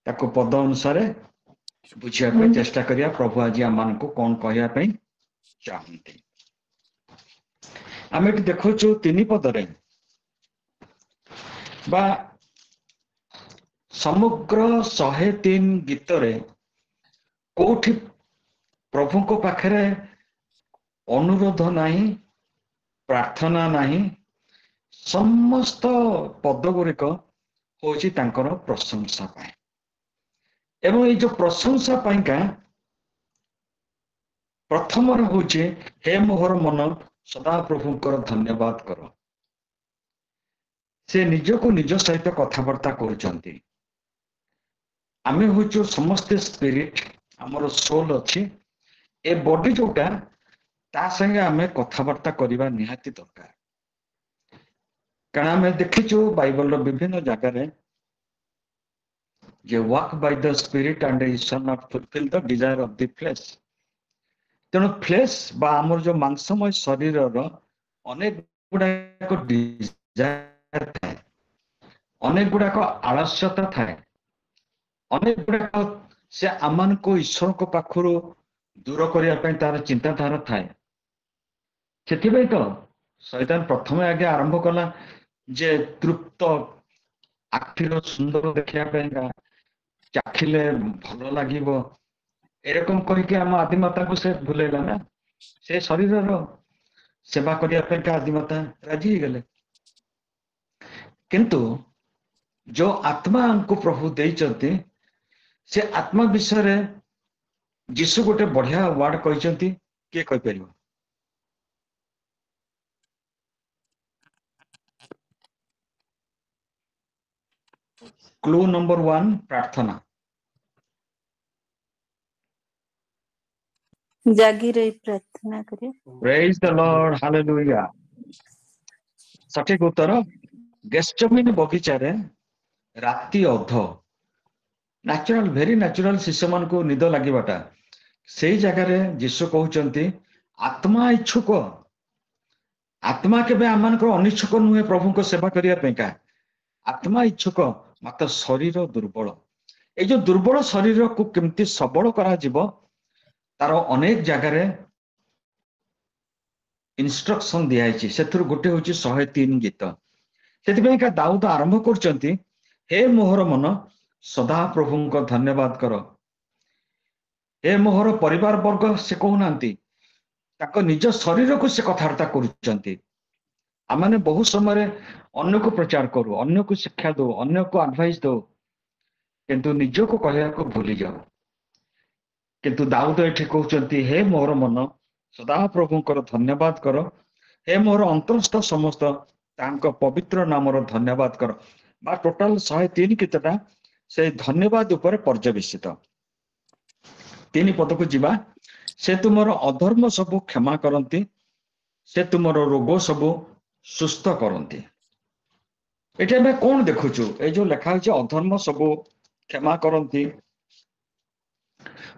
ताको पद अनुसार बुझिया पे चेष्टा करिया प्रभु आज आम को कौन कहया पे चाहते आम ये देखु तीन पदरे बा समग्र 103 गीतरे कोठी प्रभु को पाखरे अनुरोध नहीं प्रार्थना नहीं समस्त पद गुड़िक होची तांकर प्रशंसा पाए एवं ये जो प्रशंसा पाइका प्रथम होचे हे मोहर मन सदा प्रभुंकर धन्यवाद कर से निज को निज सहित कथबार्ता करुचंती आमे होचो समस्त स्पिरिट हमर सोल अछि ए बॉडी जोटा ता संगे आमे कथबार्ता करिबा निहाती दरकार कारण आमे देखिचो बाइबल रो विभिन्न जगह रे जे walk by the spirit and he shall not fulfill the desire of the flesh तेणु फ्लेश बा आमर जो मांसमय शरीर रो अनेक गुडा डिजायर थाए अनेक गुडा आलस्यता थाए अनेक गुडा से आमान को ईश्वर को पाखरु दूर करिया पय तार चिंताधारा थाए सेथिबे तो शैतान प्रथम आगे आरंभ कला जे तृप्त आखिर सुंदर देखिया पयगा चाखिले भलो लागिवो एरकम कहिके हम आदिमाता को से भूलेला ना से शरीर रो सेवा करिया पे का आदिमाता राजी गले किंतु जो आत्मा को प्रभु देइचंती से आत्मा विषय रे जीसु गोटे बढ़िया वर्ड कहिचंती के कहि परिबो क्लू नंबर 1 प्रार्थना जागी रही प्रार्थना करिए प्रेज द लॉर्ड हालेलुया सठिक उत्तर गेस्टमिन बगीचा रे राति अध नेचुरल वेरी नेचुरल शिष्य मान को निद लागिबाटा से जगह रे यीशु कहउचंती आत्मा इच्छुक आत्मा केबे आमान को अनिच्छुक नुहे प्रभु को सेवा करिया पेका आत्मा इच्छुक मात्र शरीर दुर्बल ए जो दुर्बल शरीर को केमती सबल करा जीवो तार अनेक जगह रे इंस्ट्रक्शन दिया से गोटे हूँ 103 गीत से दाऊद आरंभ कर हे मोहर मन सदा प्रभु को धन्यवाद कर हे मोहर परिवार वर्ग से कहना निज शरीर को से कथबार्ता कर बहुत समय अन्य को प्रचार करू अन्य को शिक्षा दो अन्य को एडवाइस दो किंतु निज को कहया को भूली जाओ किंतु दाऊद एठी कहउचंती हे मोहर मन सदा प्रभुंकर धन्यवाद कर हे मोर अंतरस्थ समस्त तांको पवित्र नामर धन्यवाद कर बा टोटल 103 गीतटा से धन्यवाद ऊपर पर्यवेसित 3 पद को जीवा से तुमर अधर्म सब क्षमा करंती से तुमर रोग सब सुस्थ करंती एटा मैं कोन देखुछु ए जो लिखा है अधर्म सब क्षमा करंती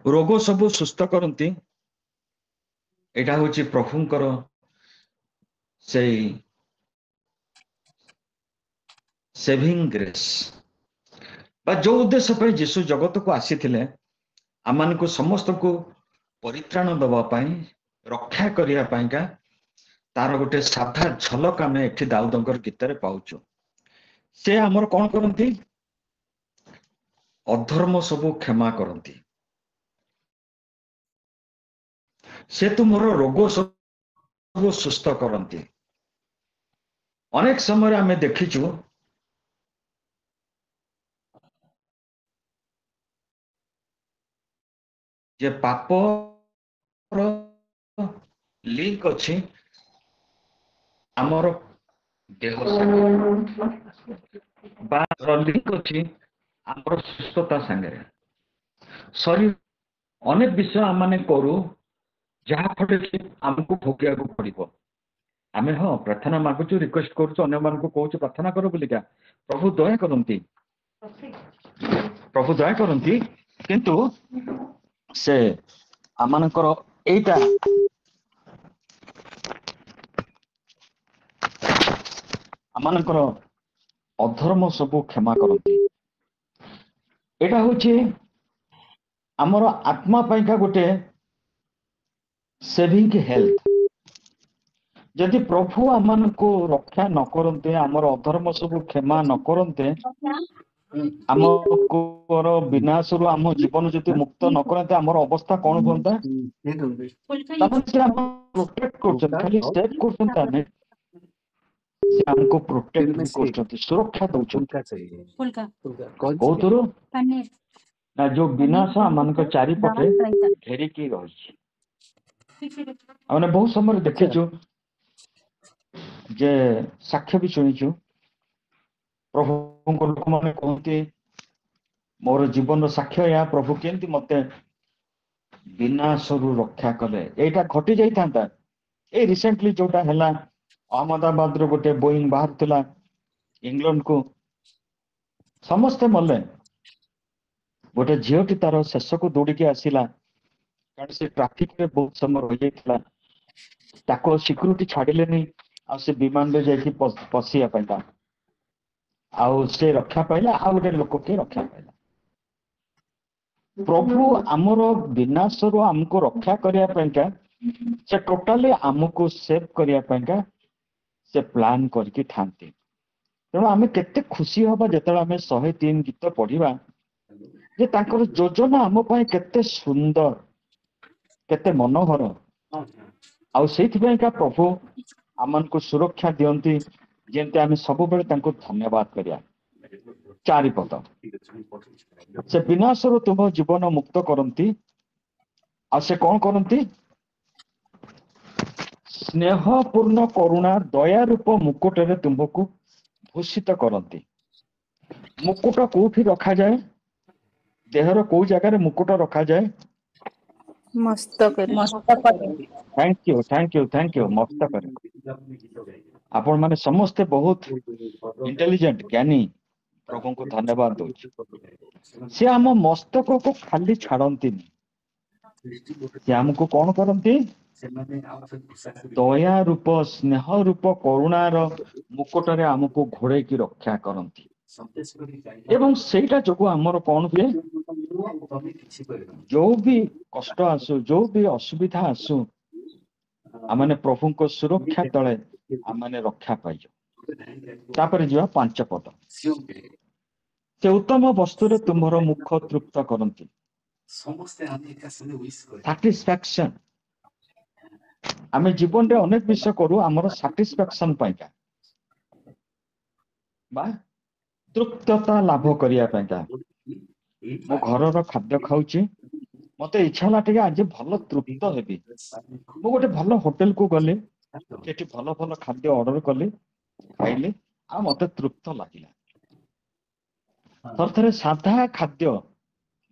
रोग सब सुस्थ करंती एटा होची प्रभुंकर से सेविंग ग्रेस बा जो उद्देश्य पे यीशु जगत को आसी थिले आमान को समस्त को परित्राण दबा पाई रक्षा करिया पाईका तार गोटे साधा झलक आमे एठी दाऊदंकर गीत रे पाउछु से हमर कोन करंती अधर्म सब क्षमा करंती से तुमर रोग सब सुस्थ करंती अनेक समय आमे देखिछु जे पाप लिंक अछि हमर देह बा लिंक अछि हमर सुस्थता संगे शरीर अनेक विषय आमे करू जहाँ फटे आमको भोगिया को पड़ो आम हाँ प्रार्थना मागुचु रिक्वेस्ट करुचु अन्य मान को कहूँ प्रार्थना कर बोलिका प्रभु दया करती किंतु से आमानकर एटा आमानकर अधर्म सब क्षमा करती एटा होची हमर आत्मा पाइका गोटे सेविंग हेल्थ यदि प्रभु आमन को रक्षा न करते आमर अधर्म सब क्षमा न करते आम विनाश रु आम जीवन जदि मुक्त न करते आमर अवस्था कौन होता प्रोटेक्ट कर खाली सेव कर हमको प्रोटेक्ट भी कर सुरक्षा दौरान कौथरु ना जो विनाश आम चारिपटे घेरिकी रही हमने बहुत समय देखीचु जे साक्ष्य भी शुणीचु प्रभु लोक मैंने कहते मोर जीवन साक्ष्य या प्रभु केमती मते विनाश रु रक्षा कले एटा घटी जाइथा ए रिसेंटली जोटा है अहमदाबाद रो गोटे बोइंग बाहर थिला इंग्लैंड को समस्ते मले गोटे झीटी तार शेष को दौड़ के आसला कारण से ट्राफिक में बहुत समय रही जाता सिक्यूरीटी छाड़िले आ से विमान में जाकि पशिया आउ से रक्षा पाइला आ गोटे लोक के रक्षा पाइला प्रभु आमर विनाश रु आमको रक्षा करने से टोटाली आमको सेव करने से प्लान करके थांती तेणु आम केते खुशी हवा जिते आम 103 गीत पढ़ा जे तांकर योजना आम केते सुंदर केते मनोहर आउ का प्रभु आमन को सुरक्षा दियंती जेमते आम सब बेले तांको धन्यवाद करिया चारिपद से विनाश रु तुम जीवन मुक्त करती आ से कौन करती स्नेहपूर्ण करुणा दया रूप मुकुटरे तुमको भूषित करती मुकुट कोठी रखा जाए देहर को जगह मुकुट रखा जाए मस्तक थैंक यू मस्तक आपण माने समस्ते बहुत इंटेलिजेंट ज्ञानी प्रभु को धन्यवाद दो से आम मस्तक को खाली छाड़ती से आमको कौन करती दया रूप स्नेह रूप करुणार मुकुटरे आमको घोड़े की रक्षा करती एवं सेटा जो आमर कौन हुए जो भी कष्ट आसु जो भी असुविधा आसु आमने प्रभु को सुरक्षा तले आमने रक्षा पाइज जा 5 पद से उत्तम वस्तु तुम्हार मुख तृप्त करती सैटिस्फैक्शन आम जीवन रे अनेक विषय करू आमर सैटिस्फैक्शन पाइका बा तृप्तता लाभ करिया मो घर खाद्य खाऊची मत इच्छा है आज भल तृप्त हेबी मु गोटे भल होटेल को गली सेठी भल भल खाद्य ऑर्डर कली खाइली आ मत तृप्त लगिला थर थरे साधा खाद्य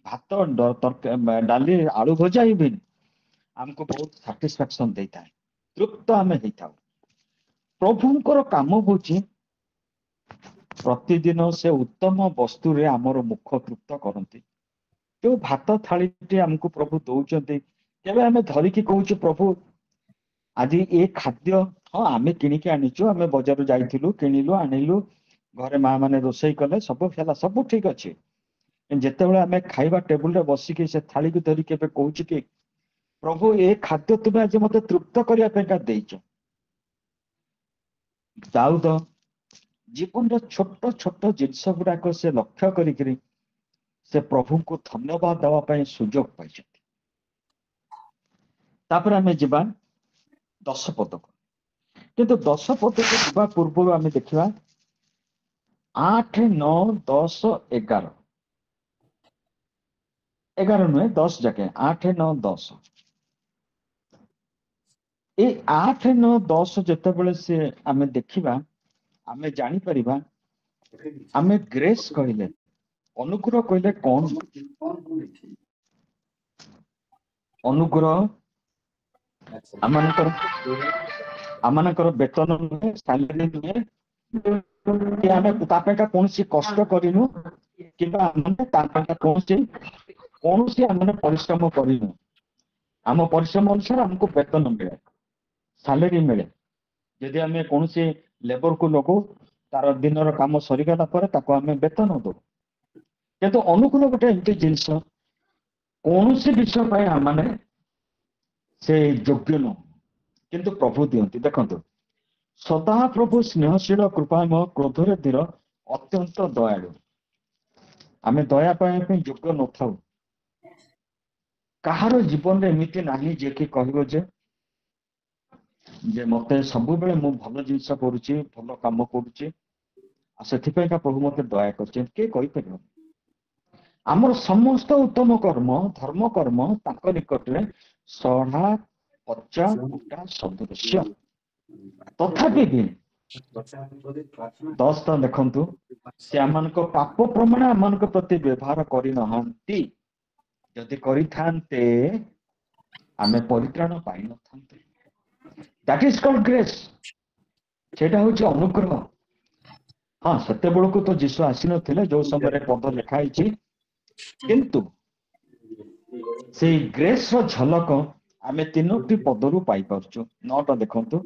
भात डाली आलू भजा भी हमको बहुत सैटिस्फैक्शन देता है तृप्त आम होता प्रभुंकर काम होची प्रतिदिन से उत्तम वस्तु रे आमर मुख तृप्त करती जो भात थाली आमको प्रभु दौरान केवे आम धरिकी कहूँ प्रभु आज ये खाद्य हाँ आम किणिक आनीचु आम बजार जाइलु किणिलु आनिलु घरे माँ मैंने रोसई कले सब ठीक अच्छे जिते आम खाइबा टेबुल रे बसिकी से थाली को धरिकी कहूँ कि प्रभु ये खाद्य तुम्हें आज मत तृप्त करने दाऊद जीवन छोट छोट जिनस गुड़ाक से लक्ष्य करी से प्रभु को धन्यवाद देवाई सुजोग पाई आम जा 10 पद को किंतु 10 पद को जा पूर्व आम देखा 8 9 10 11 11 नुहे 10 जगह 8 9 10 ये 8 9 10 जिते बड़े से आम देखा आम जापर आम ग्रेस कहले अनुग्रह कहले कौन अनुग्रह आमनकर वेतन नुहे सैलरी नुहे कौन कष्ट करूँ कि कौन परिश्रम करूँ आम परिश्रम अनुसार आमको वेतन मिले सैलरी मिले जदि आम कौन लेबर को लगो तार दिन काम सरीगला आम वेतन दो କିନ୍ତୁ ଅନୁକୂଳ ଗୋଟେ ଏମିତି ଜିନିଷ, କୌଣସି ବିଷୟ ପାଇଁ ଆମମାନେ ସେ ଯୋଗ୍ୟ ନୁହଁ, କିନ୍ତୁ ପ୍ରଭୁ ଦିଅନ୍ତି। ଦେଖନ୍ତୁ, ସଦାପ୍ରଭୁ ସ୍ନେହଶୀଳ କୃପାମୟ କ୍ରୋଧରେ ଧୀର ଅତ୍ୟନ୍ତ ଦୟାଳୁ। ଆମେ ଦୟା ପାଇବା ପାଇଁ ଯୋଗ୍ୟ ନଥାଉ। କାହାର ଜୀବନରେ ଏମିତି ନାହିଁ ଯିଏକି କହିବ ଯେ ମତେ ସବୁବେଳେ ମୁଁ ଭଲ ଜିନିଷ କରୁଛି, ଭଲ କାମ କରୁଛି, ଆଉ ସେଥିପାଇଁକା ପ୍ରଭୁ ମତେ ଦୟା କରିଛନ୍ତି। କିଏ କହିପାରିବ? ଆମର ସମସ୍ତ ଉତ୍ତମ କର୍ମ, ଧର୍ମ କର୍ମ ତାଙ୍କ ନିକଟରେ ସଢା ପଚା କୁଟା ସଦୃଶ୍ୟ। ତଥାପି ବି 10 ଦେଖନ୍ତୁ, ସେ ଆମମାନଙ୍କ ପାପ ପ୍ରମାଣ ଆମମାନଙ୍କ ପ୍ରତି ବ୍ୟବହାର କରିନାହାନ୍ତି। ଯଦି କରିଥାନ୍ତେ ଆମେ ପରିତ୍ରାଣ ପାଇନଥାନ୍ତେ। That is called grace. ସେଇଟା ହଉଛି ଅନୁଗ୍ରହ। ହଁ, ସେତେବେଳକୁ ତ ଯୀଶୁ ଆସିନଥିଲେ ଯୋଉ ସମୟରେ ପଦ ଲେଖା ହେଇଛି, କିନ୍ତୁ ସେଇ ଗ୍ରେସ୍ ର ଝଲକ ଆମେ 3ଟି ପଦରୁ ପାଇପାରୁଛୁ। 9ଟା ଦେଖନ୍ତୁ,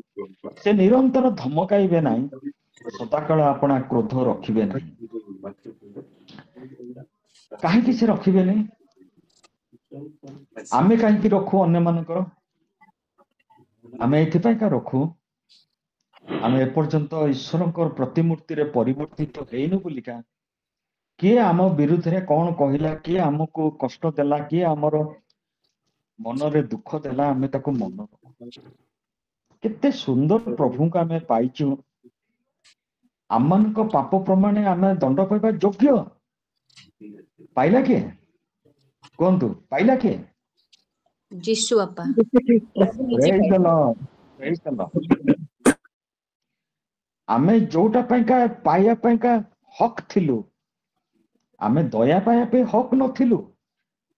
ସେ ନିରନ୍ତର ଧମକାଇବେ ନାହିଁ, ସଦାକାଳ ଆପଣା କ୍ରୋଧ ରଖିବେ ନାହିଁ। କାହିଁକି ସେ ରଖିବେନି? ଆମେ କାହିଁକି ରଖୁ ଅନ୍ୟମାନଙ୍କର? ଆମେ ଏଥିପାଇଁକା ରଖୁ, ଆମେ ଏପର୍ଯ୍ୟନ୍ତ ଈଶ୍ୱରଙ୍କର ପ୍ରତିମୂର୍ତ୍ତିରେ ପରିବର୍ତ୍ତିତ ହେଇନୁ ବୋଲିକା କିଏ ଆମ ବିରୁଦ୍ଧରେ କଣ କହିଲା, କିଏ ଆମକୁ କଷ୍ଟ ଦେଲା, କିଏ ଆମର ମନରେ ଦୁଃଖ ଦେଲା, ଆମେ ତାକୁ ମନ ରଖୁ। କେତେ ସୁନ୍ଦର ପ୍ରଭୁଙ୍କୁ ଆମେ ପାଇଛୁ। ଆମମାନଙ୍କ ପାପ ପ୍ରମାଣେ ଆମେ ଦଣ୍ଡ ପାଇବା ଯୋଗ୍ୟ। ପାଇଲା କିଏ? କୁହନ୍ତୁ, ପାଇଲା କିଏ? ଯୀଶୁ ବାପା। Praise the Lord. Praise the Lord. ଆମେ ଯୋଉଟା ପାଇଁକା ପାଇବା ପାଇଁକା ହକ୍ ଥିଲୁ, ଆମେ ଦୟା ପାଇବା ପାଇଁ ହକ୍ ନଥିଲୁ।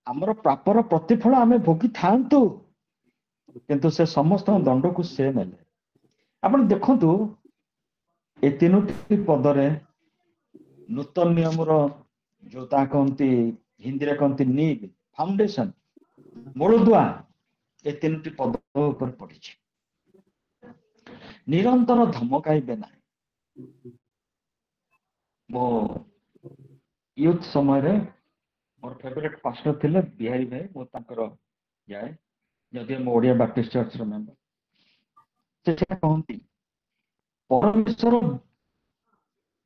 ଆମର ପାପର ପ୍ରତିଫଳ ଆମେ ଭୋଗିଥାନ୍ତୁ, କିନ୍ତୁ ସେ ସମସ୍ତଙ୍କ ଦଣ୍ଡକୁ ସେ ନେଲେ। ଆପଣ ଦେଖନ୍ତୁ, ଏ 3ଟି ପଦରେ ନୂତନ ନିୟମର ଯୋଉ ତା କହନ୍ତି, ହିନ୍ଦୀରେ କହନ୍ତି ନିଡ୍, ଫାଉଣ୍ଡେସନ, ମୂଳଦୁଆ, ଏ 3ଟି ପଦ ଉପରେ ପଡିଛି। ନିରନ୍ତର ଧମକାଇବେ ନାହିଁ। ମୋ ୟୁଥ ସମୟରେ ମୋର ଫେଭରେଟ ପାଷ୍ଟର ଥିଲେ ବିହାରୀ ଭାଇ। ମୁଁ ତାଙ୍କର ଯାଏ, ଯଦି ମୁଁ ଓଡ଼ିଆ ବାପ୍ଟିଷ୍ଟ ଚର୍ଚ୍ଚର ମେମ୍ବର। ସେ ସେଟା କହନ୍ତି, ପରମେଶ୍ୱର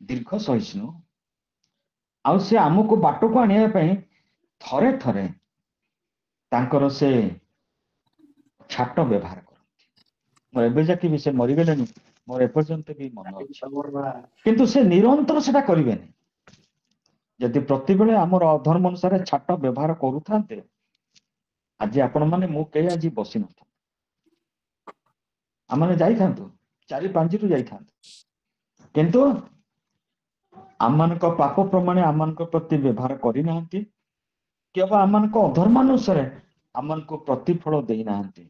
ଦୀର୍ଘ ସହିଷ୍ଣୁ, ଆଉ ସେ ଆମକୁ ବାଟକୁ ଆଣିବା ପାଇଁ ଥରେ ଥରେ ତାଙ୍କର ସେ ଛାଟ ବ୍ୟବହାର କରନ୍ତି। ମୋର ଏବେ ଯାକେ ବି, ସେ ମରିଗଲେଣି, ମୋର ଏପର୍ଯ୍ୟନ୍ତ ବି ମନେ ଅଛି। କିନ୍ତୁ ସେ ନିରନ୍ତର ସେଟା କରିବେନି। ଯଦି ପ୍ରତିବେଳେ ଆମର ଅଧର୍ମ ଅନୁସାରେ ଛାଟ ବ୍ୟବହାର କରୁଥାନ୍ତେ, ଆଜି ଆପଣମାନେ ମୁଁ କେହି ଆଜି ବସିନଥାନ୍ତୁ। ଆମମାନେ ଯାଇଥାନ୍ତୁ, 4-5ରୁ ଯାଇଥାନ୍ତୁ, କିନ୍ତୁ ଆମମାନଙ୍କ ପାପ ପ୍ରମାଣେ ଆମମାନଙ୍କ ପ୍ରତି ବ୍ୟବହାର କରିନାହାନ୍ତି, କେବଳ ଆମମାନଙ୍କ ଅଧର୍ମାନୁସାରେ ଆମମାନଙ୍କୁ ପ୍ରତିଫଳ ଦେଇନାହାନ୍ତି।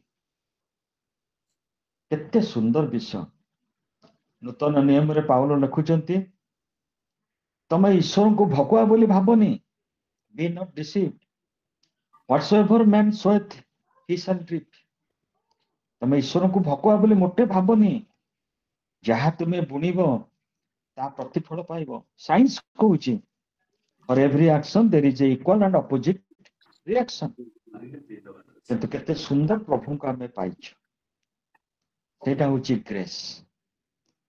କେତେ ସୁନ୍ଦର ବିଷୟ। ନୂତନ ନିୟମରେ ପାଉଲ ଲେଖୁଛନ୍ତି, ତମେ ଈଶ୍ୱରଙ୍କୁ ଭକୁଆ ବୋଲି ଭାବନି। Be not deceived. Whatsoever man soweth he shall reap. ତମେ ଈଶ୍ୱରଙ୍କୁ ଭକୁଆ ବୋଲି ମୋଟେ ଭାବନି। ଯାହା ତୁମେ ବୁଣିବ ତା ପ୍ରତିଫଳ ପାଇବ। ସାଇନ୍ସ କହୁଛି, for every action there is a equal and opposite reaction. କିନ୍ତୁ କେତେ ସୁନ୍ଦର ପ୍ରଭୁଙ୍କୁ ଆମେ ପାଇଛୁ। ସେଇଟା ହଉଛି ଗ୍ରେସ୍।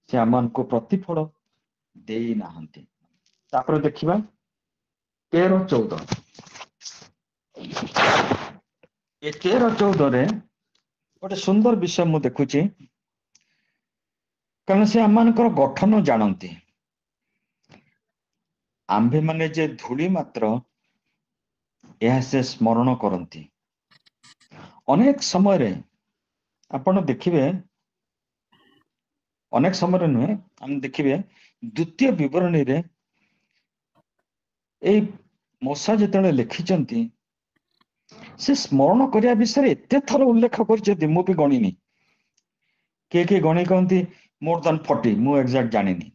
ସେ ଆମମାନଙ୍କୁ ପ୍ରତିଫଳ ଦେଇନାହାନ୍ତି। ତାପରେ ଦେଖିବା 13-14। ଏ 13-14ରେ ଗୋଟେ ସୁନ୍ଦର ବିଷୟ ମୁଁ ଦେଖୁଛି, କାରଣ ସେ ଆମମାନଙ୍କର ଗଠନ ଜାଣନ୍ତି। ଆମ୍ଭେମାନେ ଯେ ଧୂଳି ମାତ୍ର, ଏହା ସେ ସ୍ମରଣ କରନ୍ତି। ଅନେକ ସମୟରେ ଆପଣ ଦେଖିବେ, ଅନେକ ସମୟରେ ନୁହେଁ, ଆମେ ଦେଖିବେ ଦ୍ୱିତୀୟ ବିବରଣୀରେ ଏଇ ମଶା ଯେତେବେଳେ ଲେଖିଛନ୍ତି, ସେ ସ୍ମରଣ କରିବା ବିଷୟରେ ଏତେ ଥର ଉଲ୍ଲେଖ କରିଛନ୍ତି, ମୁଁ ବି ଗଣିନି। କିଏ କିଏ ଗଣି କହନ୍ତି more than 40, ମୁଁ ଏକ୍ସାକ୍ଟ ଜାଣିନି।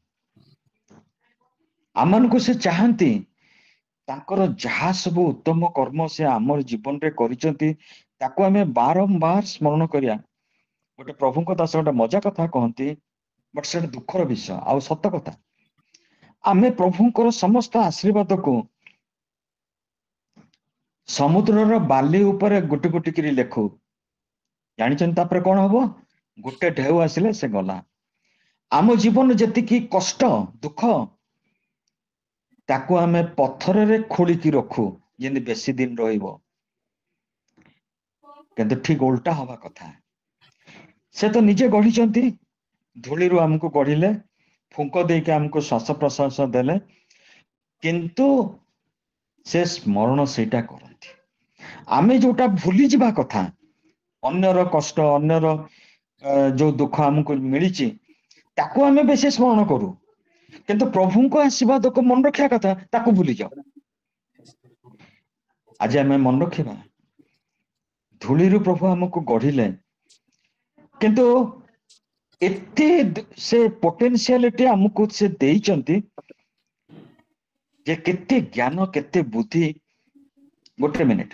ଆମମାନଙ୍କୁ ସେ ଚାହାନ୍ତି ତାଙ୍କର ଯାହା ସବୁ ଉତ୍ତମ କର୍ମ ସେ ଆମର ଜୀବନରେ କରିଛନ୍ତି, ତାକୁ ଆମେ ବାରମ୍ବାର ସ୍ମରଣ କରିବା। ଗୋଟେ ପ୍ରଭୁଙ୍କ ଦାସ ଗୋଟେ ମଜା କଥା କହନ୍ତି, ବଟ୍ ସେଟା ଦୁଃଖର ବିଷୟ ଆଉ ସତ କଥା। ଆମେ ପ୍ରଭୁଙ୍କର ସମସ୍ତ ଆଶୀର୍ବାଦକୁ ସମୁଦ୍ରର ବାଲି ଉପରେ ଗୋଟି ଗୋଟି କରି ଲେଖୁ। ଜାଣିଛନ୍ତି ତାପରେ କଣ ହବ? ଗୋଟେ ଢେଉ ଆସିଲେ ସେ ଗଲା। ଆମ ଜୀବନ ଯେତିକି କଷ୍ଟ ଦୁଃଖ ତାକୁ ଆମେ ପଥରରେ ଖୋଳିକି ରଖୁ ଯେମିତି ବେଶୀ ଦିନ ରହିବ, କିନ୍ତୁ ଠିକ ଓଲଟା ହବା କଥା। ସେ ତ ନିଜେ ଗଢିଛନ୍ତି, ଧୂଳିରୁ ଆମକୁ ଗଢିଲେ, ଫୁଙ୍କ ଦେଇକି ଆମକୁ ଶ୍ୱାସ ପ୍ରଶ୍ୱାସ ଦେଲେ, କିନ୍ତୁ ସେ ସ୍ମରଣ ସେଇଟା କରନ୍ତି। ଆମେ ଯୋଉଟା ଭୁଲି ଯିବା କଥା, ଅନ୍ୟର କଷ୍ଟ, ଅନ୍ୟର ଯୋଉ ଦୁଃଖ ଆମକୁ ମିଳିଛି ତାକୁ ଆମେ ବେଶୀ ସ୍ମରଣ କରୁ, କିନ୍ତୁ ପ୍ରଭୁଙ୍କ ଆଶୀର୍ବାଦକୁ ମନେ ରଖିବା କଥା ତାକୁ ଭୁଲି ଯାଉ। ଆଜି ଆମେ ମନେ ରଖିବା, ଧୂଳିରୁ ପ୍ରଭୁ ଆମକୁ ଗଢିଲେ, କିନ୍ତୁ ଏତେ ସେ ପୋଟେନ୍ସିଆଲିଟି ଆମକୁ ସେ ଦେଇଛନ୍ତି ଯେ କେତେ ଜ୍ଞାନ କେତେ ବୁଦ୍ଧି। ଗୋଟେ ମିନିଟ।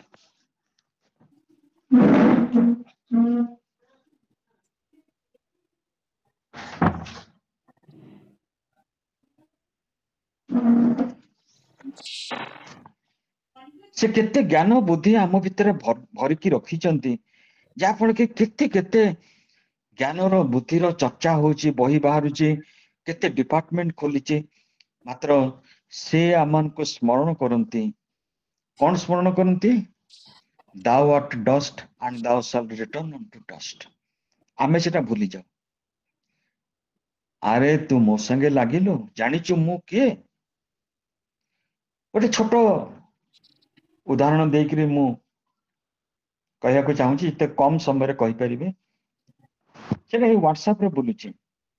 ସେ କେତେ ଜ୍ଞାନ ବୁଦ୍ଧି ଆମ ଭିତରେ ଭରିକି ରଖିଛନ୍ତି, ଯାହା ଫଳରେ କି କେତେ କେତେ ଜ୍ଞାନର ବୁଦ୍ଧିର ଚର୍ଚ୍ଚା ହଉଛି, ବହି ବାହାରୁଛି, କେତେ ଡିପାର୍ଟମେଣ୍ଟ ଖୋଲିଛି। ମାତ୍ର ସେ ଆମମାନଙ୍କୁ ସ୍ମରଣ କରନ୍ତି। କଣ ସ୍ମରଣ କରନ୍ତି? Thou art dust and thou shalt return unto dust. ଆମେ ସେଟା ଭୁଲି ଯାଉ। ଆରେ ତୁ ମୋ ସାଙ୍ଗେ ଲାଗିଲୁ, ଜାଣିଛୁ ମୁଁ କିଏ? ଗୋଟେ ଛୋଟ ଉଦାହରଣ ଦେଇକରି ମୁଁ କହିବାକୁ ଚାହୁଁଛି, ଏତେ କମ ସମୟରେ କହିପାରିବି। ସେଟା ଏଇ ହ୍ୱାଟ୍ସଆପ ରେ ବୁଲୁଛି,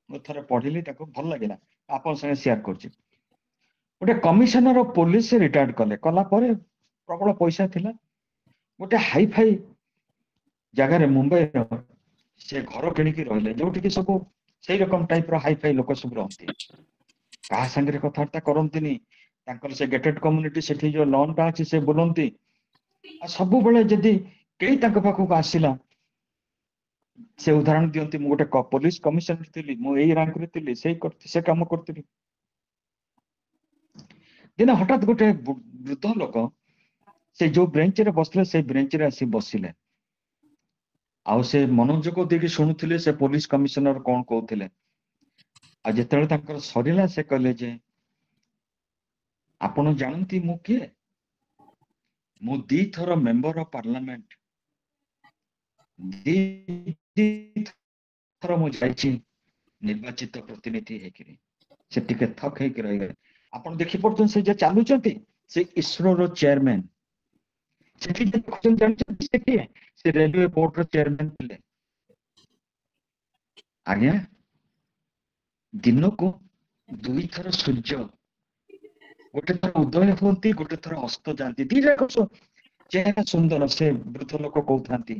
ମୁଁ ଥରେ ପଢିଲି, ତାକୁ ଭଲ ଲାଗିଲା, ଆପଣଙ୍କ ସାଙ୍ଗେ ସେୟାର କରୁଛି। ଗୋଟେ କମିଶନର ଅଫ ପୋଲିସ ରିଟାୟାର୍ଡ କଲା ପରେ ପ୍ରବଳ ପଇସା ଥିଲା, ଗୋଟେ ହାଇ ଫାଇ ଜାଗାରେ ମୁମ୍ବାଇର ସେ ଘର କିଣିକି ରହିଲେ, ଯୋଉଠିକି ସବୁ ସେଇ ରକମ ଟାଇପର ହାଇ ଫାଇ ଲୋକ ସବୁ ରହନ୍ତି। କାହା ସାଙ୍ଗରେ କଥାବାର୍ତ୍ତା କରନ୍ତିନି, ତାଙ୍କର ସେ ଗେଟେଡ କମ୍ୟୁନିଟି, ସେଠି ଯୋଉ ଲନ୍ ଟା ଅଛି ସେ ବୁଲନ୍ତି। ଆଉ ସବୁବେଳେ ଯଦି କେହି ତାଙ୍କ ପାଖକୁ ଆସିଲା, ସେ ଉଦାହରଣ ଦିଅନ୍ତି, ମୁଁ ଗୋଟେ ପୋଲିସ କମିଶନର ଥିଲି, ମୁଁ ଏଇ ରାଙ୍କରେ ଥିଲି, ସେ କାମ କରୁଥିଲି। ଦିନେ ହଠାତ୍ ଗୋଟେ ବୃଦ୍ଧ ଲୋକ ସେ ଯୋଉ ବେଞ୍ଚରେ ବସିଥିଲେ ସେଇ ବେଞ୍ଚରେ ଆସି ବସିଲେ, ଆଉ ସେ ମନୋଯୋଗ ଦେଇକି ଶୁଣୁଥିଲେ ସେ ପୋଲିସ କମିଶନର କଣ କହୁଥିଲେ। ଆଉ ଯେତେବେଳେ ତାଙ୍କର ସରିଲା, ସେ କହିଲେ ଯେ ଆପଣ ଜାଣନ୍ତି ମୁଁ କିଏ? ମୁଁ 2 ଥର ମେମ୍ବର ଅଫ ପାର୍ଲାମେଣ୍ଟ, 2 ଥର ମୁଁ ଯାଇଛି ନିର୍ବାଚିତ ପ୍ରତିନିଧି ହେଇକିରି। ସେ ଟିକେ ଥକ ହେଇକି ରହିଗଲେ। ଆପଣ ଦେଖିପାରୁଛନ୍ତି ସେ ଯେ ଚାଲୁଛନ୍ତି, ସେ ଇସ୍ରୋର ଚେୟାରମ୍ୟାନ। ସେଠି ଜାଣିଛନ୍ତି ସେ କିଏ? ସେ ରେଲୱେ ବୋର୍ଡର ଚେୟାରମ୍ୟାନ ଥିଲେ। ଆଜ୍ଞା, ଦିନକୁ 2 ଥର ସୂର୍ଯ୍ୟ, ଗୋଟେ ଥର ଉଦୟ ହୁଅନ୍ତି, ଗୋଟେ ଥର ଅସ୍ତ ଯାଆନ୍ତି, 2 ଯାକ ଚେହେରା ସୁନ୍ଦର, ସେ ବୃଦ୍ଧ ଲୋକ କହୁଥାନ୍ତି।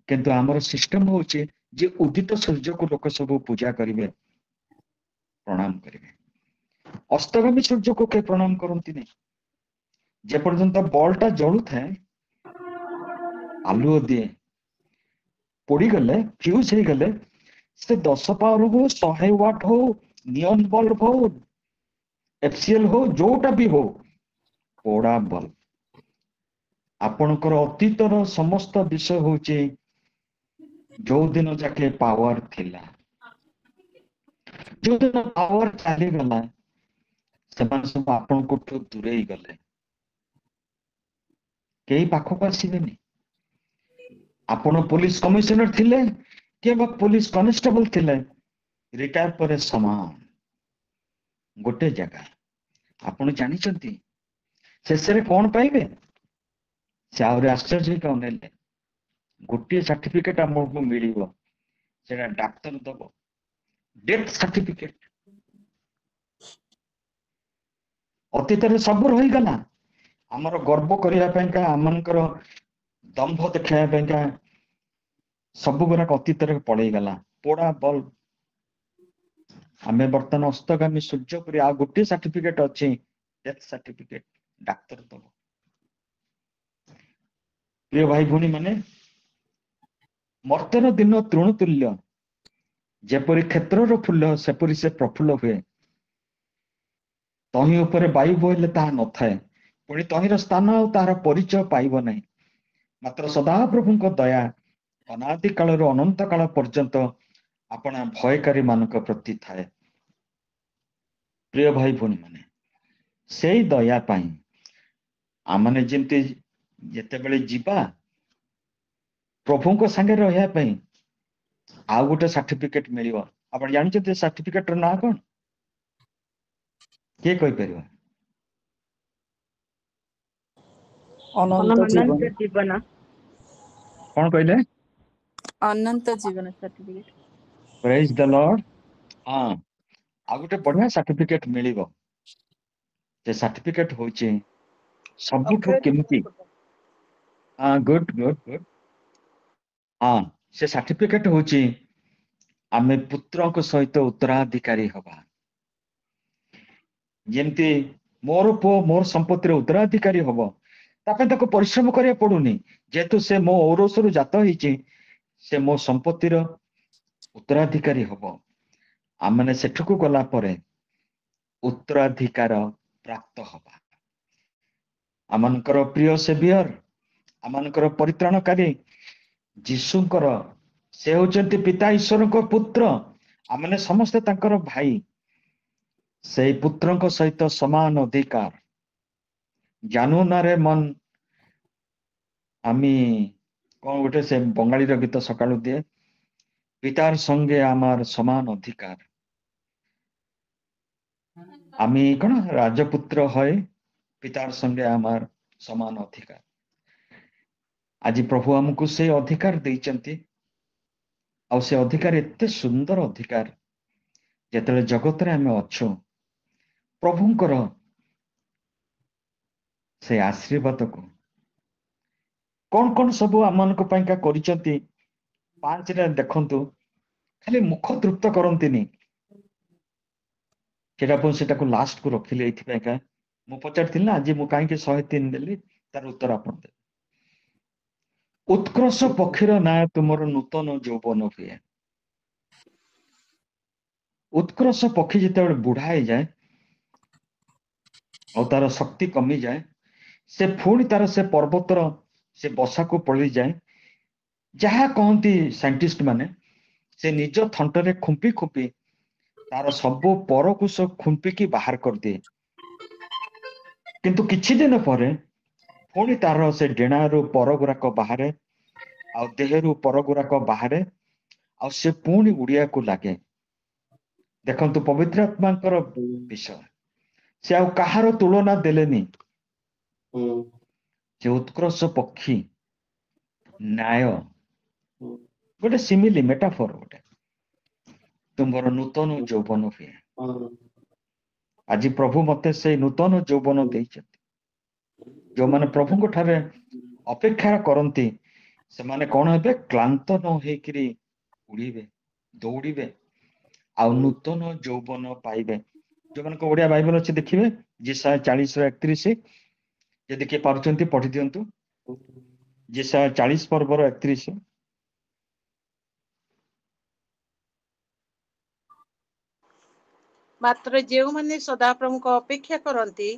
କିନ୍ତୁ ଆମର ସିଷ୍ଟମ ହଉଛି ଯେ ଉଦିତ ସୂର୍ଯ୍ୟକୁ ଲୋକ ସବୁ ପୂଜା କରିବେ, ପ୍ରଣାମ କରିବେ। ଅସ୍ତଗାମୀ ସୂର୍ଯ୍ୟକୁ କେହି ପ୍ରଣାମ କରନ୍ତିନି। ଯେପର୍ଯ୍ୟନ୍ତ ବଲଟା ଜଳୁଥାଏ, ଆଲୁଅ ଦିଏ, ପୋଡିଗଲେ, ଫ୍ୟୁଜ ହେଇଗଲେ, ସେ 10 ପାୱାର ହଉ, 100 ୱାଟ ହଉ, ନିଅନ ବଲ୍ବ ହଉ, ଏଫସିଏଲ ହଉ, ଯୋଉଟା ବି ହଉ, ପୋଡା ବଲ୍ବ। ଆପଣଙ୍କର ଅତୀତର ସମସ୍ତ ବିଷୟ ହଉଛି ଯୋଉ ଦିନ ଯାକେ ପାୱାର ଥିଲା, ଯୋଉଦିନ ପାୱାର ଚାଲିଗଲା, ସେମାନେ ସବୁ ଆପଣଙ୍କଠୁ ଦୂରେଇ ଗଲେ, କେହି ପାଖକୁ ଆସିବେନି। ଆପଣ ପୋଲିସ କମିଶନର ଥିଲେ କିମ୍ବା ପୋଲିସ କନେଷ୍ଟବଳ ଥିଲେ, ରିଟାୟାର ପରେ ସମାନ ଗୋଟେ ଜାଗା। ଆପଣ ଜାଣିଛନ୍ତି ଶେଷରେ କଣ ପାଇବେ? ସେ ଆହୁରି ଆଶ୍ଚର୍ଯ୍ୟ ହେଇକି ଅନେଇଲେ। ଗୋଟିଏ ସାର୍ଟିଫିକେଟ ଆମକୁ ମିଳିବ, ସେଟା ଡାକ୍ତର ଦବ, ଡେଥ ସାର୍ଟିଫିକେଟ। ଅତୀତରେ ସବୁ ରହିଗଲା, ଆମର ଗର୍ବ କରିବା ପାଇଁକା, ଆମମାନଙ୍କର ଦମ୍ଭ ଦେଖାଇବା ପାଇଁକା ସବୁ ଗୁଡାକ ଅତୀତରେ ପଳେଇଗଲା, ପୋଡା ବଲ୍ବ। ଆମେ ବର୍ତ୍ତମାନ ଅସ୍ତଗାମୀ ସୂର୍ଯ୍ୟ ପରି ଆଉ ଗୋଟିଏ ସାର୍ଟିଫିକେଟ ଅଛି, ଡେଥ ସାର୍ଟିଫିକେଟ, ଡାକ୍ତର ଦବ। ପ୍ରିୟ ଭାଇ ଭଉଣୀ ମାନେ, ମର୍ତ୍ତ୍ୟର ଦିନ ତୃଣତୁଲ୍ୟ, ଯେପରି କ୍ଷେତ୍ରର ଫୁଲ ସେପରି ସେ ପ୍ରଫୁଲ୍ଲ ହୁଏ। ତହିଁ ଉପରେ ବାୟୁ ବୋହିଲେ ତାହା ନଥାଏ, ପୁଣି ତହିଁର ସ୍ଥାନ ଆଉ ତାହାର ପରିଚୟ ପାଇବ ନାହିଁ। ମାତ୍ର ସଦାପ୍ରଭୁଙ୍କ ଦୟା ଅନାଦି କାଳରୁ ଅନନ୍ତ କାଳ ପର୍ଯ୍ୟନ୍ତ ଆପଣା ଭୟକାରୀ ମାନଙ୍କ ପ୍ରତି ଥାଏ। ପ୍ରିୟ ଭାଇ ଭଉଣୀ ମାନେ, ସେଇ ଦୟା ପାଇଁ ଆମମାନେ ଯେମିତି ଯେତେବେଳେ ଯିବା ପ୍ରଭୁଙ୍କ ସାଙ୍ଗରେ ରହିବା ପାଇଁ ଆଉ ଗୋଟେ ସାର୍ଟିଫିକେଟ ମିଳିବ। ଆପଣ ଜାଣିଛନ୍ତି ସାର୍ଟିଫିକେଟର ନାଁ କଣ? କିଏ କହିପାରିବ? ଅନନ୍ତ ଜୀବନ। ଅନନ୍ତ ଜୀବନ। କଣ କହିଲେ? ଅନନ୍ତ ଜୀବନ ସାର୍ଟିଫିକେଟ। ପ୍ରେଜ ଦ ଲର୍ଡ। ହଁ, ଆଉ ଗୋଟେ ବଢିଆ ସାର୍ଟିଫିକେଟ ମିଳିବ। ସେ ସାର୍ଟିଫିକେଟ ହଉଛି ସବୁଠୁ କେମିତି, ହଁ ଗୁଡ ଗୁଡ ଗୁଡ, ହଁ ସେ ସାର୍ଟିଫିକେଟ ହଉଛି ଆମେ ପୁତ୍ରଙ୍କ ସହିତ ଉତ୍ତରାଧିକାରୀ ହବା। ଯେମିତି ମୋର ପୁଅ ମୋର ସମ୍ପତ୍ତିର ଉତ୍ତରାଧିକାରୀ ହବ, ତା ପାଇଁ ତାକୁ ପରିଶ୍ରମ କରିବାକୁ ପଡୁନି। ଯେହେତୁ ସେ ମୋ ଔରସରୁ ଜାତ ହେଇଛି, ସେ ମୋ ସମ୍ପତ୍ତିର ଉତ୍ତରାଧିକାରୀ ହବ। ଆମମାନେ ସେଠକୁ ଗଲା ପରେ ଉତ୍ତରାଧିକାର ପ୍ରାପ୍ତ ହବା। ଆମମାନଙ୍କର ପ୍ରିୟ ସେଭିୟର, ଆମମାନଙ୍କର ପରିତ୍ରାଣକାରୀ ଯୀଶୁଙ୍କର, ସେ ହଉଛନ୍ତି ପିତା ଈଶ୍ୱରଙ୍କ ପୁତ୍ର, ଆମମାନେ ସମସ୍ତେ ତାଙ୍କର ଭାଇ। ସେଇ ପୁତ୍ରଙ୍କ ସହିତ ସମାନ ଅଧିକାର। ଜାନୁ ନାରେ ମନ আমি କଣ ଗୋଟେ ସେ ବଙ୍ଗାଳୀର ଗୀତ ସକାଳୁ ଦିଏ, পিতার সঙ্গে আমার সমান অধিকার। আমি କଣ ରାଜପୁତ୍ର ହଏ, ପିତାର ସଙ୍ଗେ আমার ସମାନ ଅଧିକାର। ଆଜି ପ୍ରଭୁ ଆମକୁ ସେ ଅଧିକାର ଦେଇଛନ୍ତି। ଆଉ ସେ ଅଧିକାର ଏତେ ସୁନ୍ଦର ଅଧିକାର, ଯେତେବେଳେ ଜଗତରେ ଆମେ ଅଛୁ, ପ୍ରଭୁଙ୍କର ସେ ଆଶୀର୍ବାଦକୁ କଣ କଣ ସବୁ ଆମମାନଙ୍କ ପାଇଁକା କରିଛନ୍ତି, 5ରେ ଦେଖନ୍ତୁ। ଖାଲି ମୁଖ ତୃପ୍ତ କରନ୍ତିନି, ସେଟାକୁ ଲାଷ୍ଟକୁ ରଖିଲି ଏଇଥିପାଇଁକା। ମୁଁ ପଚାରିଥିଲି ନା ଆଜି ମୁଁ କାହିଁକି 103 ଦେଲି, ତାର ଉତ୍ତର ଆପଣ ଦେବେ। ଉତ୍କର୍ଷ ପକ୍ଷୀର ନାଁ ତୁମର ନୂତନ ଯୌବନ ହୁଏ। ଉତ୍କର୍ଷ ପକ୍ଷୀ ଯେତେବେଳେ ବୁଢା ହେଇଯାଏ ଆଉ ତାର ଶକ୍ତି କମିଯାଏ, ସେ ପୁଣି ତାର ସେ ପର୍ବତର ସେ ବସାକୁ ପଳେଇଯାଏ। ଯାହା କହନ୍ତି ସାଇଣ୍ଟିଷ୍ଟ ମାନେ, ସେ ନିଜ ଥଣ୍ଟରେ ଖୁମ୍ପି ଖୁମ୍ପି ତାର ସବୁ ପରକୁଶ ଖୁମ୍ପିକି ବାହାର କରିଦିଏ। କିନ୍ତୁ କିଛି ଦିନ ପରେ ପୁଣି ତାର ସେ ଡେଣାରୁ ପର ଗୁଡାକ ବାହାରେ, ଆଉ ଦେହରୁ ପର ଗୁଡାକ ବାହାରେ, ଆଉ ସେ ପୁଣି ଉଡିବାକୁ ଲାଗେ। ଦେଖନ୍ତୁ ପବିତ୍ର ଆତ୍ମାଙ୍କର ବିଷୟ, ସେ ଆଉ କାହାର ତୁଳନା ଦେଲେନି। ସେ ଉତ୍କର୍ଷ ପକ୍ଷୀ ନ୍ୟାୟ ଗୋଟେ ସିମିଲି ମେଟାଫୋର, ଗୋଟେ ତୁମର ନୂତନ ଯୌବନ ହୁଏ। ଆଜି ପ୍ରଭୁ ମତେ ସେଇ ନୂତନ ଯୌବନ ଦେଇଛନ୍ତି। ଯୋଉମାନେ ପ୍ରଭୁଙ୍କ ଠାରେ ଅପେକ୍ଷା କରନ୍ତି, ସେମାନେ କଣ ହେବେ? କ୍ଳାନ୍ତ ନ ହେଇକିରି ଉଡିବେ, ଦୌଡିବେ, ଆଉ ନୂତନ ଯୌବନ ପାଇବେ। ଯୋଉମାନଙ୍କ ଓଡିଆ ବାଇବଲ ଅଛି ଦେଖିବେ, ଯେଶାୟା 40:31, ଯଦି କିଏ ପାରୁଛନ୍ତି ପଢି ଦିଅନ୍ତୁ। ଯେଶାୟା 40 ପର୍ବର 31। ମାତ୍ର ଯେଉଁମାନେ ସଦାପ୍ରଭୁଙ୍କ ଅପେକ୍ଷା କରନ୍ତି,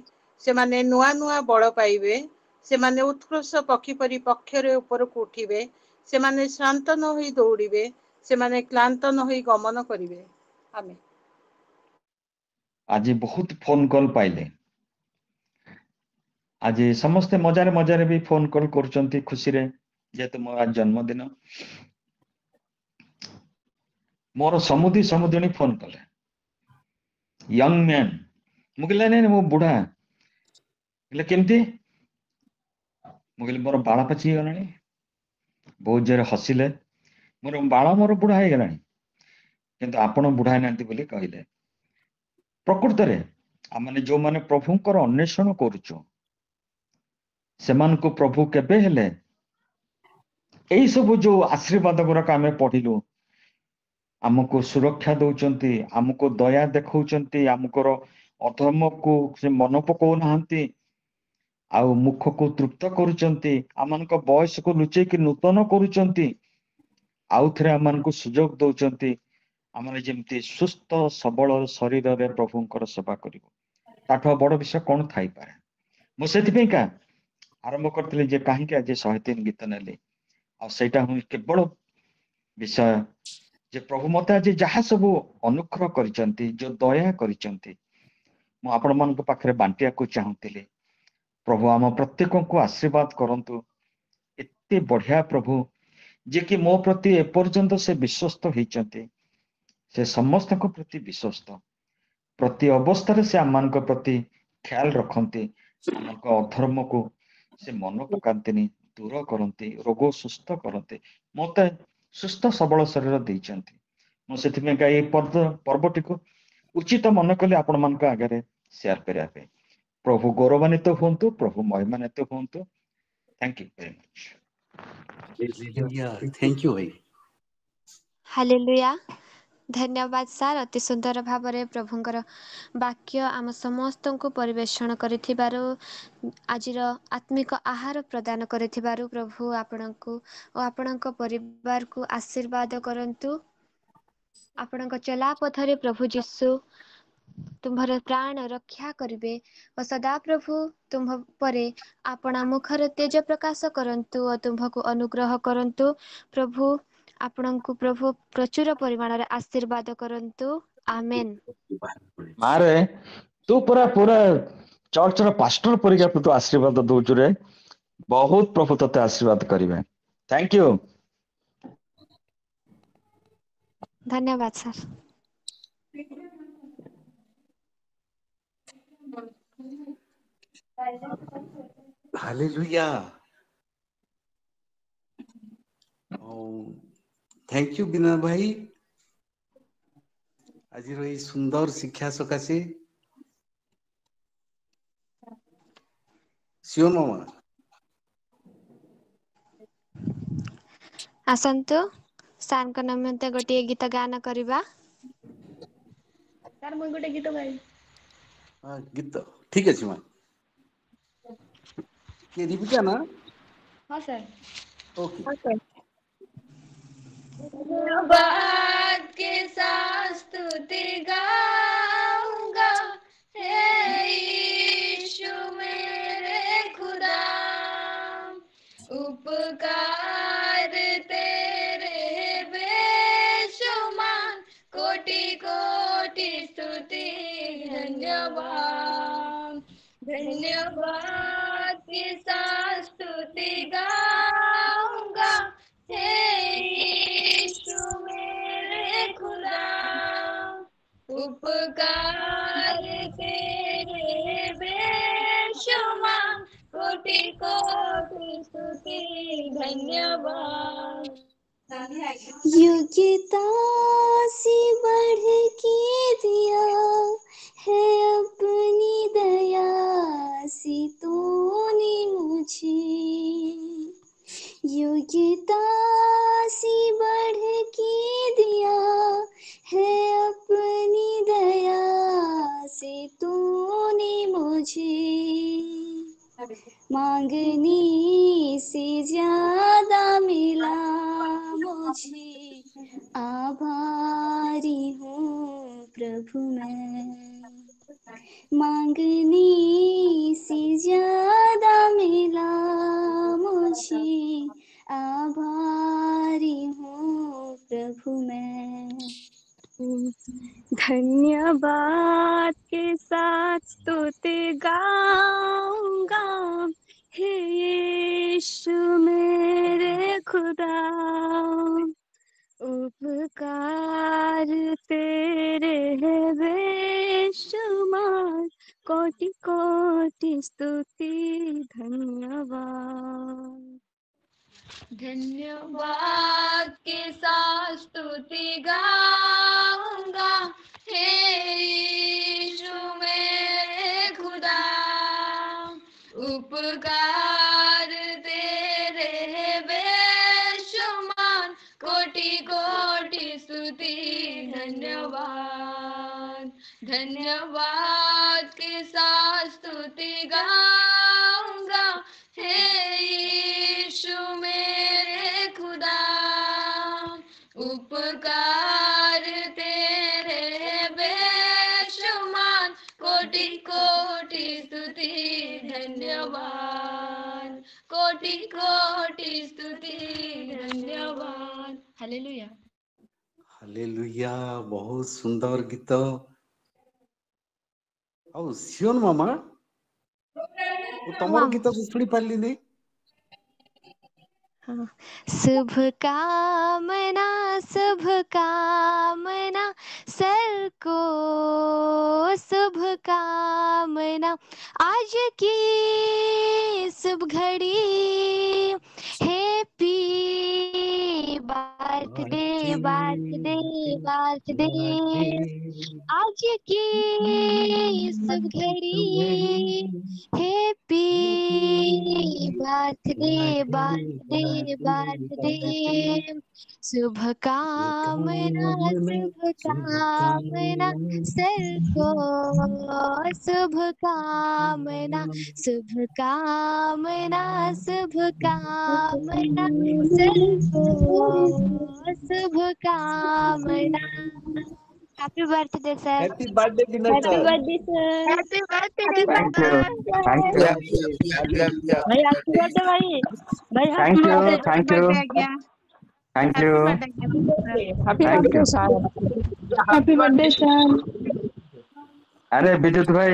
ସେମାନେ ନୂଆ ନୂଆ ବଳ ପାଇବେ। ସେମାନେ ଉତ୍କର୍ଷ ପକ୍ଷୀ ପରି ପକ୍ଷରେ ଉପରକୁ ଉଠିବେ। ସେମାନେ ଶ୍ରାନ୍ତ ନ ହୋଇ ଦୌଡ଼ିବେ, ସେମାନେ କ୍ଳାନ୍ତ ନ ହୋଇ ଗମନ କରିବେ। ଆମେନ୍। ଆଜି ବହୁତ ଫୋନ କଲ୍ ପାଇଲେ। ଆଜି ସମସ୍ତେ ମଜାରେ ମଜାରେ ବି ଫୋନ କଲ୍ କରୁଛନ୍ତି, ଖୁସିରେ, ଯେହେତୁ ମୋ ଆଜି ଜନ୍ମଦିନ। ମୋର ସମୁଦିଣୀ ଫୋନ କଲେ, ୟଙ୍ଗ ମ୍ୟାନ। ମୁଁ କହିଲି ନାଇଁ ମୁଁ ବୁଢା। କହିଲେ କେମିତି? ମୁଁ କହିଲି ମୋର ବାଳ ପାଚି ଗଲାଣି। ବହୁତ ଜୋରେ ହସିଲେ। ମୋର ବୁଢା ହେଇଗଲାଣି, କିନ୍ତୁ ଆପଣ ବୁଢା ହେଇନାହାନ୍ତି ବୋଲି କହିଲେ। ପ୍ରକୃତରେ ଆମେ ଯୋଉମାନେ ପ୍ରଭୁଙ୍କର ଅନ୍ୱେଷଣ କରୁଛୁ, ସେମାନଙ୍କୁ ପ୍ରଭୁ କେବେ ହେଲେ ଏଇ ସବୁ ଯୋଉ ଆଶୀର୍ବାଦ ଗୁଡାକ ଆମେ ପଢିଲୁ, ଆମକୁ ସୁରକ୍ଷା ଦଉଛନ୍ତି, ଆମକୁ ଦୟା ଦେଖଉଛନ୍ତି, ଆମଙ୍କର ଅଧର୍ମକୁ ସେ ମନ ପକଉନାହାନ୍ତି, ଆଉ ମୁଖକୁ ତୃପ୍ତ କରୁଛନ୍ତି, ଆମମାନଙ୍କ ବୟସକୁ ଲୁଚେଇକି ନୂତନ କରୁଛନ୍ତି, ଆଉଥରେ ଆମମାନଙ୍କୁ ସୁଯୋଗ ଦଉଛନ୍ତି, ଆମେ ଯେମିତି ସୁସ୍ଥ ସବଳ ଶରୀରରେ ପ୍ରଭୁଙ୍କର ସେବା କରିବୁ। ତାଠୁ ବଡ ବିଷୟ କଣ ଥାଇପାରେ? ମୁଁ ସେଥିପାଇଁକା ଆରମ୍ଭ କରିଥିଲି ଯେ କାହିଁକି ଆଜି 103 ଗୀତ ନେଲି ଆଉ ସେଇଟା ହିଁ କେବଳ ବିଷୟ ଯେ ପ୍ରଭୁ ମତେ ଆଜି ଯାହା ସବୁ ଅନୁଗ୍ରହ କରିଛନ୍ତି ଯୋଉ ଦୟା କରିଛନ୍ତି ମୁଁ ଆପଣମାନଙ୍କ ପାଖରେ ବାଣ୍ଟିବାକୁ ଚାହୁଁଥିଲି। ପ୍ରଭୁ ଆମ ପ୍ରତ୍ୟେକଙ୍କୁ ଆଶୀର୍ବାଦ କରନ୍ତୁ। ଏତେ ବଢିଆ ପ୍ରଭୁ ଯେ କି ମୋ ପ୍ରତି ଏପର୍ଯ୍ୟନ୍ତ ସେ ବିଶ୍ୱସ୍ତ ହେଇଛନ୍ତି। ସେ ସମସ୍ତଙ୍କ ପ୍ରତି ବିଶ୍ୱସ୍ତ। ପ୍ରତି ଅବସ୍ଥାରେ ସେ ଆମମାନଙ୍କ ପ୍ରତି ଖ୍ୟାଲ ରଖନ୍ତି। ଆମଙ୍କ ଅଧର୍ମକୁ ସେ ମନ ପକାନ୍ତିନି, ଦୂର କରନ୍ତି, ରୋଗ ସୁସ୍ଥ କରନ୍ତି। ମତେ ସୁସ୍ଥ ସବଳ ଶରୀର ଦେଇଛନ୍ତି। ମୁଁ ସେଥିପାଇଁକା ଏଇ ପର୍ବଟିକୁ ଉଚିତ ମନେ କଲି ଆପଣମାନଙ୍କ ଆଗରେ ସେୟାର କରିବା ପାଇଁ। ପ୍ରଭୁ ଗୌରବାନ୍ୱିତ ହୁଅନ୍ତୁ, ପ୍ରଭୁ ମହିମାନ୍ୱିତ ହୁଅନ୍ତୁ। Thank you very much. Thank you भाई। ହାଲେଲୁୟା। ଧନ୍ୟବାଦ ସାର୍, ଅତି ସୁନ୍ଦର ଭାବରେ ପ୍ରଭୁଙ୍କର ବାକ୍ୟ ଆମ ସମସ୍ତଙ୍କୁ ପରିବେଷଣ କରିଥିବାରୁ, ଆଜିର ଆତ୍ମିକ ଆହାର ପ୍ରଦାନ କରିଥିବାରୁ ପ୍ରଭୁ ଆପଣଙ୍କୁ ଓ ଆପଣଙ୍କ ପରିବାରକୁ ଆଶୀର୍ବାଦ କରନ୍ତୁ। ଆପଣଙ୍କ ଚଲାପଥରେ ପ୍ରଭୁ ଯୀଶୁ ତୁମ୍ଭର ପ୍ରାଣ ରକ୍ଷା କରିବେ ଓ ସଦାପ୍ରଭୁ ତୁମ୍ଭ ପରେ ଆପଣା ମୁଖର ତେଜ ପ୍ରକାଶ କରନ୍ତୁ ଓ ତୁମ୍ଭକୁ ଅନୁଗ୍ରହ କରନ୍ତୁ। ପ୍ରଭୁ ଆପଣଙ୍କୁ ପ୍ରଭୁ ପ୍ରଚୁର ପରିମାଣରେ ଆଶୀର୍ବାଦ କରନ୍ତୁ। ଆମେନ୍। ମାରେ ତୁ ପୁରା ପୁରା ଚର୍ଚ୍ଚର ପାଷ୍ଟର ପରିକା ତୁ ଆଶୀର୍ବାଦ ଦଉଛୁ ରେ। ବହୁତ ପ୍ରଭୁ ତତେ ଆଶୀର୍ବାଦ କରିବେ। Thank you. ଧନ୍ୟବାଦ ସାର୍। हालेलुया। थैंक यू बिना भाई आज ये सुंदर शिक्षा सकाशे। सियोन मामा ଆସନ୍ତୁ ସାର୍ଙ୍କ ନିମନ୍ତେ ଗୋଟିଏ ଗୀତ ଗାନ କରିବା। ସାର୍ ମୁଁ ଗୋଟେ ଗୀତ ଗାଇବି। हाँ गीत ठीक है माँ ये रिपिटा ना ହଁ ସାର୍। ओके। धन्यवाद के साथ स्तुति गाऊंगा, हे यीशु मेरे खुदा, उपकार तेरे बेशुमार, कोटि कोटि स्तुति धन्यवाद। धन्यवाद के साथ स्तुति गाऊंगा, हे यीशु मेरे खुदा, उपकार तेरे बेशुमार, कोटि कोटि स्तुति धन्यवाद। योग्यता से बढ़ के दिया है अपनी दया से तूने मुझे, योग्यता से बढ़ के दिया है अपनी दया से तूने मुझे, मांगने से ज्यादा मिला मुझे, आभारी हूँ प्रभु मैं, मांगने से ज्यादा मिला मुझे, आभारी हूँ प्रभु मैं। धन्यवाद के साथ स्तुति गाऊंगा, हे यीशु मेरे खुदा, उपकार तेरे है बेशुमार, कोटि कोटि स्तुति धन्यवाद। धन्यवाद के साथ स्तुति गाऊंगा, हे यीशु मेरे खुदा, उपकार तेरे बेशुमार, कोटि कोटि स्तुति धन्यवाद। धन्यवाद के साथ स्तुति गाऊंगा, हे यीशु मेरे खुदा, उपकार तेरे बेशुमार, कोटि कोटि स्तुति धन्यवाद। कोटि कोटि स्तुति धन्यवाद। हालेलुया। हालेलुया, बहुत सुंदर गीत। ଆଉ ସିଓନ ମାମା, ମୁଁ ତମର ଗୀତ ଶୁଣି ପାରିଲିନି। शुभ कामना सर को शुभ कामना, आज की शुभ घड़ी हैप्पी बर्थडे बर्थडे बर्थडे, आज की शुभ घड़ी हैप्पी बर्थडे बर्थडे बर्थडे, शुभ कामना सर को शुभ कामना सर को शुभ कामना। Happy birthday sir. Happy birthday Dinesh happy sir. Birthday sir. Happy birthday thank you thank you भाई हैप्पी बर्थडे भाई। भाई thank happy you birthday. Thank you thank you happy thank birthday you. Sir. Happy birthday sir. अरे विद्युत भाई,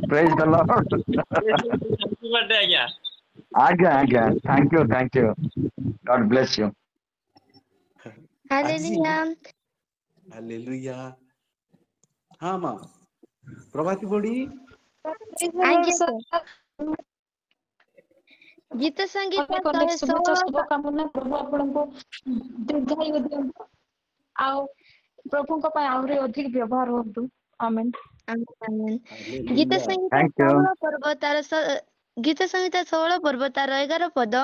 praise the Lord. आज्ञा आज्ञा, thank you God bless you. Hallelujah. Hallelujah. हाँ माँ, प्रभाती बड़ी आज्ञा सर। गीत संगीत शुभेच्छा शुभकामना। प्रभु आपको दीर्घायु दियंतु ଆଉ ପ୍ରଭୁଙ୍କ ପାଇଁ ଆହୁରି ଅଧିକ ବ୍ୟବହାର ହୁଅନ୍ତୁ। ଆମେନ୍। ଗୀତ ସଂଗୀତ Thank you. 16 ପର୍ବ ତାର ଗୀତ ସଂଗୀତ 16 ପର୍ବ ତାର 11 ପଦ,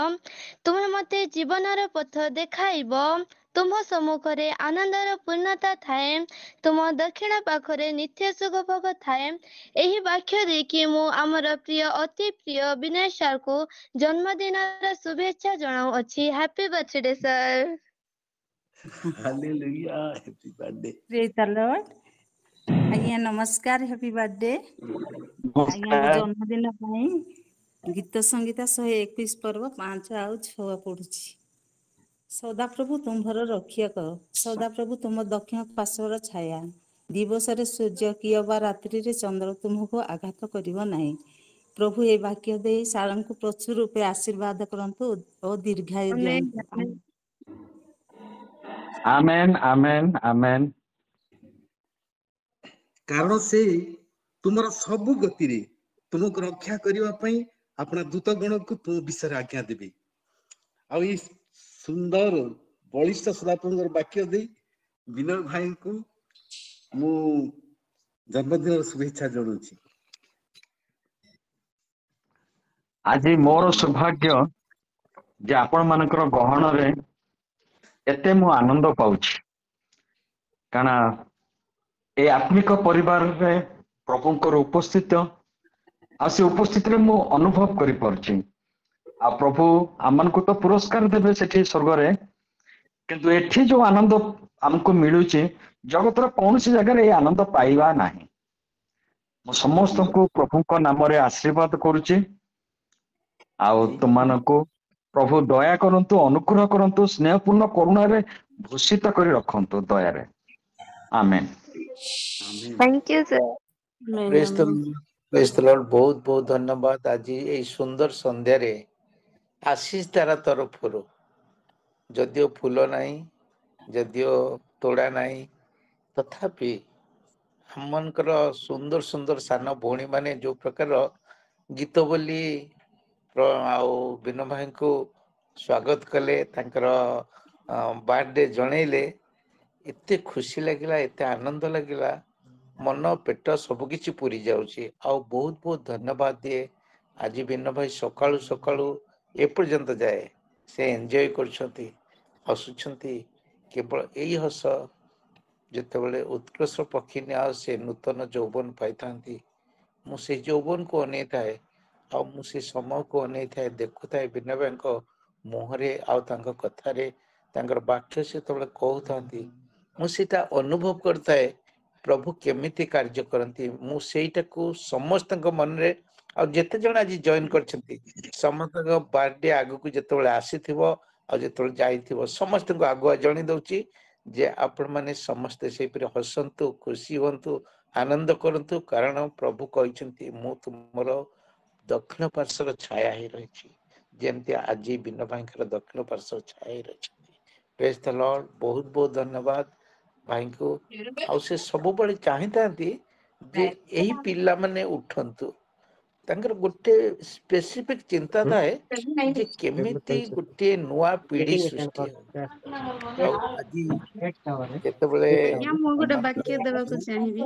ତୁମେ ମତେ ଜୀବନର ପଥ ଦେଖାଇବ, ତୁମ ସମ୍ମୁଖରେ ଆନନ୍ଦର ପୂର୍ଣ୍ଣତା ଥାଏ, ତୁମ ଦକ୍ଷିଣ ପାଖରେ ନିତ୍ୟ ସୁଖ ଭୋଗ ଥାଏ। ଏହି ବାକ୍ୟ ଦେଇକି ମୁଁ ଆମର ପ୍ରିୟ ଅତି ପ୍ରିୟ ବିନୟ ସାର୍କୁ ଜନ୍ମଦିନର ଶୁଭେଚ୍ଛା ଜଣାଉଅଛି। Happy birthday sir. Hallelujah, happy birthday. Praise the Lord. आज्ञा नमस्कार, हैप्पी बर्थडे। आज्ञा को जन्मदिन ପାଇଁ गीत संगीत 121 पर्व 5 ଆଉ 6 ପଢୁଛି। ସଦାପ୍ରଭୁ ତୁମ୍ଭର ରକ୍ଷା କର, ସଦାପ୍ରଭୁ ତୁମ ଦକ୍ଷିଣ ପାର୍ଶ୍ୱର ଛାୟା, ଦିବସରେ ସୂର୍ଯ୍ୟ କିଏ ବା ରାତ୍ରିରେ ଚନ୍ଦ୍ର ତୁମକୁ ଆଘାତ କରିବ ନାହିଁ। ପ୍ରଭୁ ଏ ବାକ୍ୟ ଦେଇ ଶାଳଙ୍କୁ ପ୍ରଚୁର ରୂପେ ଆଶୀର୍ବାଦ କରନ୍ତୁ ଓ ଦୀର୍ଘାୟୁ ଦିଅନ୍ତୁ। आमेन आमेन आमेन। कारण से तुमर सबु गति रे तुमको रक्षा करने ପାଇଁ अपना दूत गण को तुम विषय आज्ञा देबे। आ ई सुंदर बलिष्ठ सदाप्रभुଙ୍କର वाक्य दे विनय भाई को मु जन्मदिन शुभेच्छा जणाउछि। आज मोर सौभाग्य जे आपण मानकर गहन रे एते मु आनंद पाउछि, कारण ए आत्मिक परिवार रे प्रभुंकर उपस्थित आ से उपस्थित रे मु अनुभव करि परछि। आ प्रभु आमन को तो पुरस्कार देबे सेठी स्वर्ग रे, किंतु एठी जो आनंद हमको मिलुछि जगत रे कौन सी जगह रे ए आनंद पाइबा नाही। मु समस्त को प्रभु को नाम रे आशीर्वाद करूछि। आउ तुमको प्रभु दया करंतु, अनुग्रह करंतु, स्नेहपूर्ण करुणा रे भूषित करी रखंतु दया रे। Amen. Thank you sir. Praise the Lord. बहुत बहुत धन्यवाद। आज ये सुंदर संध्या रे आशीष तारा तरफ जदियो फूल नहीं, जदियो तोड़ा नहीं, तथापि हमनकर सुंदर सुंदर सान भौणी माने जो प्रकार गीत बोली आओ बिनो भाई को स्वागत कले, बर्थडे जनइले, एते खुशी लगिला, एते आनंद लगिला, मन पेट सबकिछि पूरी जाउछि। आउ बहुत बहुत धन्यवाद दिए। आज बिनो भाई सकाळु सकाळु ए पर्यंत जाए से एंजॉय करछंती, हसुछंती। केवल एई हस जेतेबेले उत्कृष्ट पक्षी ने आ से नूतन यौवन पाइथांती, मु से यौवन को अनै थाए, आ मु से समय को अनै थाए, देखु थाए बिनो भाई को मुहरे आ तांको कथारे तांकर वाक्य से तबले कहउथांती, मु सेटा अनुभव करताए प्रभु केमिति कार्य करती। मु सेटा को समस्त मन रे ଆଉ ଯେତେ ଜଣ ଆଜି ଜଏନ୍ କରିଛନ୍ତି ସମସ୍ତଙ୍କ ବାର୍ଥଡେ ଆଗକୁ ଯେତେବେଳେ ଆସିଥିବ ଆଉ ଯେତେବେଳେ ଯାଇଥିବ ସମସ୍ତଙ୍କୁ ଆଗୁଆ ଜଣେଇ ଦଉଛି ଯେ ଆପଣ ମାନେ ସମସ୍ତେ ସେଇପରି ହସନ୍ତୁ, ଖୁସି ହୁଅନ୍ତୁ, ଆନନ୍ଦ କରନ୍ତୁ, କାରଣ ପ୍ରଭୁ କହିଛନ୍ତି ମୁଁ ତୁମର ଦକ୍ଷିଣ ପାର୍ଶ୍ୱର ଛାୟା ହେଇ ରହିଛି, ଯେମିତି ଆଜି ବିନ ଭାଇଙ୍କର ଦକ୍ଷିଣ ପାର୍ଶ୍ୱର ଛାୟା ହେଇ ରହିଛନ୍ତି। ପ୍ରେଜ୍ ଦ ଲର୍ଡ। ବହୁତ ବହୁତ ଧନ୍ୟବାଦ ଭାଇଙ୍କୁ। ଆଉ ସେ ସବୁବେଳେ ଚାହିଁଥାନ୍ତି ଯେ ଏହି ପିଲାମାନେ ଉଠନ୍ତୁ। ତାଙ୍କର ଗୋଟେ ସ୍ପେସିଫିକ ଚିନ୍ତା ଥାଏ ଯେ କେମିତି ଗୋଟିଏ ନୂଆ ପିଢି ସୃଷ୍ଟି ହବ। ଆଉ ଆଜି ଯେତେବେଳେ ଆଜ୍ଞା ମୁଁ ଗୋଟେ ବାକ୍ୟ ଦେବାକୁ ଚାହିଁବି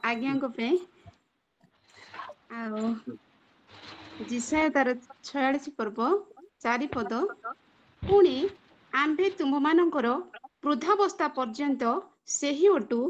ଆଜ୍ଞାଙ୍କ ପାଇଁ। ଆଉ ଜିସାୟ ତାର 46 ପର୍ବ 4 ପଦ, ପୁଣି ଆମ୍ଭେ ତୁମ୍ଭମାନଙ୍କର ବୃଦ୍ଧାବସ୍ଥା ପର୍ଯ୍ୟନ୍ତ ସେହି ଅଟୁ